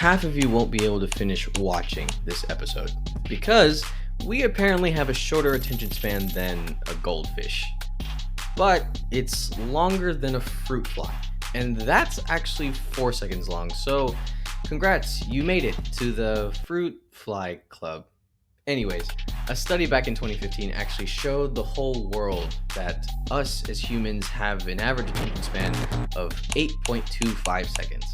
half of you won't be able to finish watching this episode because we apparently have a shorter attention span than a goldfish. But it's longer than a fruit fly, and that's actually 4 seconds long. So, congrats, you made it to the fruit fly club. Anyways, a study back in 2015 actually showed the whole world that us as humans have an average attention span of 8.25 seconds.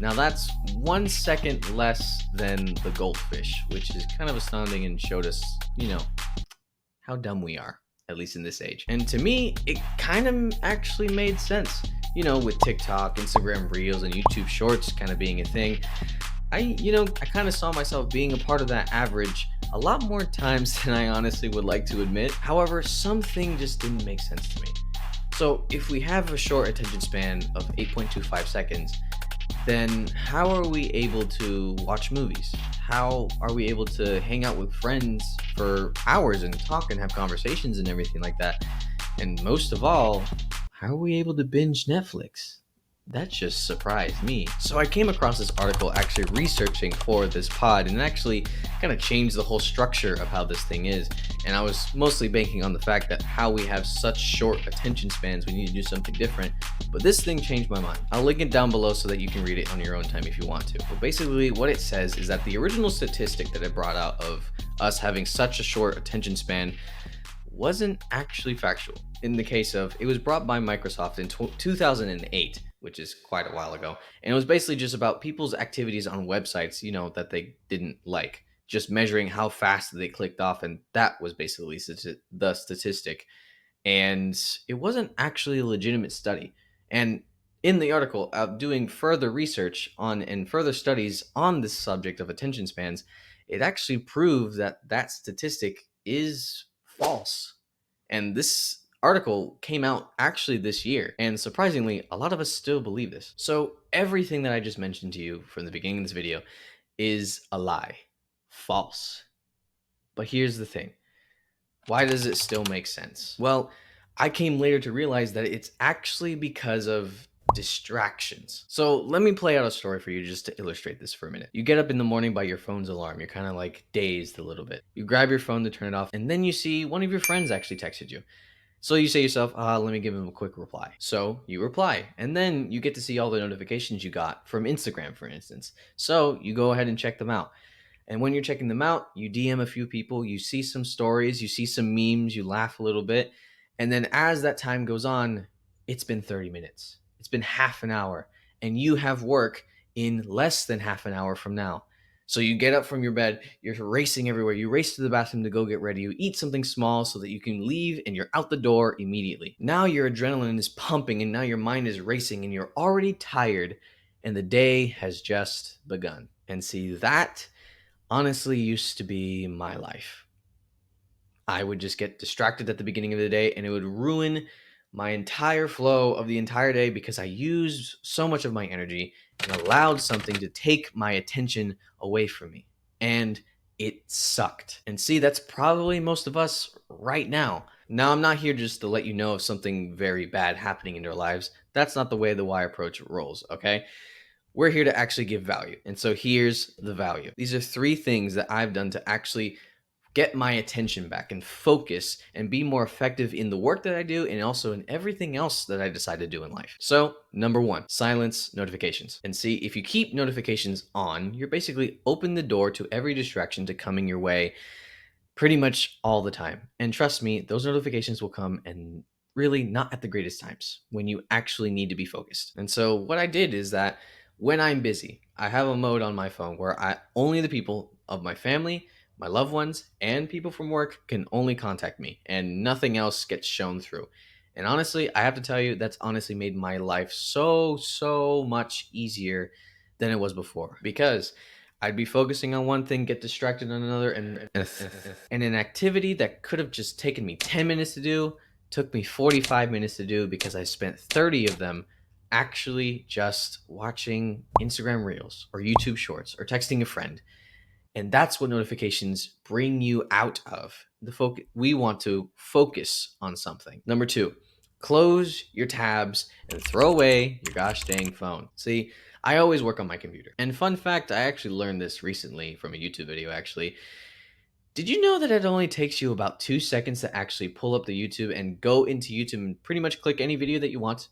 Now that's 1 second less than the goldfish, which is kind of astounding and showed us, how dumb we are, at least in this age. And to me, it kind of actually made sense. With TikTok, Instagram Reels, and YouTube Shorts kind of being a thing, I kind of saw myself being a part of that average a lot more times than I honestly would like to admit. However, something just didn't make sense to me. So if we have a short attention span of 8.25 seconds, then how are we able to watch movies? How are we able to hang out with friends for hours and talk and have conversations and everything like that? And most of all, how are we able to binge Netflix? That just surprised me. So I came across this article actually researching for this pod and actually kind of changed the whole structure of how this thing is. And I was mostly banking on the fact that how we have such short attention spans, we need to do something different. But this thing changed my mind. I'll link it down below so that you can read it on your own time if you want to. But basically what it says is that the original statistic that it brought out of us having such a short attention span wasn't actually factual. In the case of, it was brought by Microsoft in 2008, which is quite a while ago. And it was basically just about people's activities on websites, that they didn't like, just measuring how fast they clicked off. And that was basically the statistic. And it wasn't actually a legitimate study. And in the article, doing further research on and further studies on this subject of attention spans, it actually proved that that statistic is false. And this article came out actually this year. And surprisingly, a lot of us still believe this. So everything that I just mentioned to you from the beginning of this video is a lie. False. But here's the thing. Why does it still make sense? Well, I came later to realize that it's actually because of distractions. So let me play out a story for you just to illustrate this for a minute. You get up in the morning by your phone's alarm. You're kind of like dazed a little bit. You grab your phone to turn it off, and then you see one of your friends actually texted you. So you say to yourself, let me give him a quick reply. So you reply, and then you get to see all the notifications you got from Instagram, for instance. So you go ahead and check them out. And when you're checking them out, you DM a few people, you see some stories, you see some memes, you laugh a little bit. And then as that time goes on, it's been 30 minutes. It's been half an hour. And you have work in less than half an hour from now. So you get up from your bed, you're racing everywhere. You race to the bathroom to go get ready. You eat something small so that you can leave and you're out the door immediately. Now your adrenaline is pumping and now your mind is racing and you're already tired and the day has just begun. And see, that honestly used to be my life. I would just get distracted at the beginning of the day and it would ruin my entire flow of the entire day because I used so much of my energy and allowed something to take my attention away from me. And it sucked. And see, that's probably most of us right now. Now, I'm not here just to let you know of something very bad happening in our lives. That's not the way the Y approach rolls, okay? We're here to actually give value. And so here's the value. These are 3 things that I've done to actually get my attention back and focus and be more effective in the work that I do and also in everything else that I decide to do in life. So, number 1, silence notifications. And see, if you keep notifications on, you're basically open the door to every distraction to coming your way pretty much all the time. And trust me, those notifications will come and really not at the greatest times when you actually need to be focused. And so what I did is that when I'm busy, I have a mode on my phone where only the people of my family, my loved ones, and people from work can only contact me and nothing else gets shown through. And honestly, I have to tell you, that's honestly made my life so much easier than it was before because I'd be focusing on one thing, get distracted on another, and an activity that could have just taken me 10 minutes to do took me 45 minutes to do because I spent 30 of them actually just watching Instagram Reels or YouTube Shorts or texting a friend. And that's what notifications bring you out of. We want to focus on something. Number 2, close your tabs and throw away your gosh dang phone. See, I always work on my computer. And fun fact, I actually learned this recently from a YouTube video actually. Did you know that it only takes you about 2 seconds to actually pull up the YouTube and go into YouTube and pretty much click any video that you want?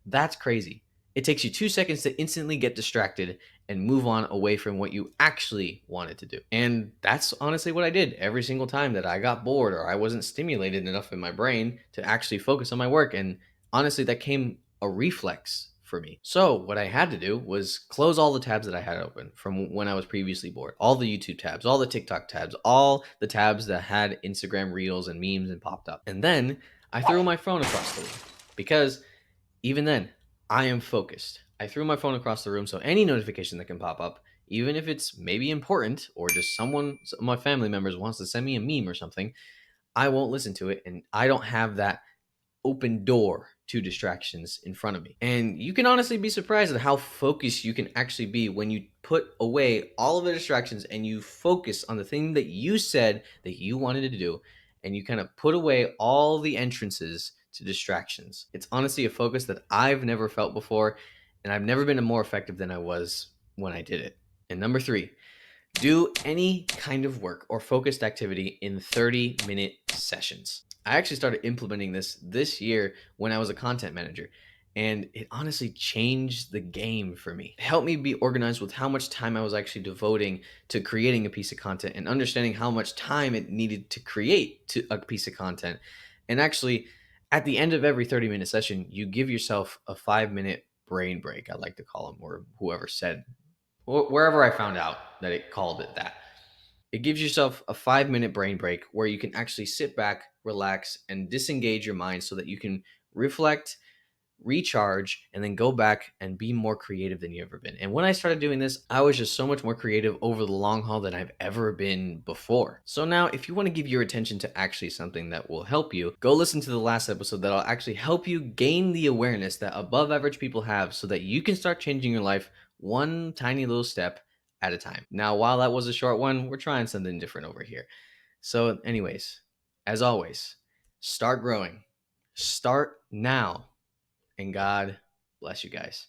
That's crazy. It takes you 2 seconds to instantly get distracted and move on away from what you actually wanted to do. And that's honestly what I did every single time that I got bored or I wasn't stimulated enough in my brain to actually focus on my work. And honestly, that came a reflex for me. So, what I had to do was close all the tabs that I had open from when I was previously bored. All the YouTube tabs, all the TikTok tabs, all the tabs that had Instagram reels and memes and popped up. And then I threw my phone across the room because even then, I am focused. I threw my phone across the room so any notification that can pop up, even if it's maybe important or just someone, my family members wants to send me a meme or something, I won't listen to it. And I don't have that open door to distractions in front of me. And you can honestly be surprised at how focused you can actually be when you put away all of the distractions and you focus on the thing that you said that you wanted to do, and you kind of put away all the entrances to distractions. It's honestly a focus that I've never felt before, and I've never been more effective than I was when I did it. And number three, do any kind of work or focused activity in 30-minute sessions. I actually started implementing this year when I was a content manager, and it honestly changed the game for me. It helped me be organized with how much time I was actually devoting to creating a piece of content and understanding how much time it needed to create to a piece of content. And actually, at the end of every 30-minute session, you give yourself a 5-minute brain break, I like to call them, or whoever said, wherever I found out that it called it that. It gives yourself a 5-minute brain break where you can actually sit back, relax, and disengage your mind so that you can reflect, recharge, and then go back and be more creative than you've ever been. And when I started doing this, I was just so much more creative over the long haul than I've ever been before. So now, if you want to give your attention to actually something that will help you, go listen to the last episode that'll actually help you gain the awareness that above average people have so that you can start changing your life one tiny little step at a time. Now, while that was a short one, we're trying something different over here. So, anyways, as always, start growing. Start now. And God bless you guys.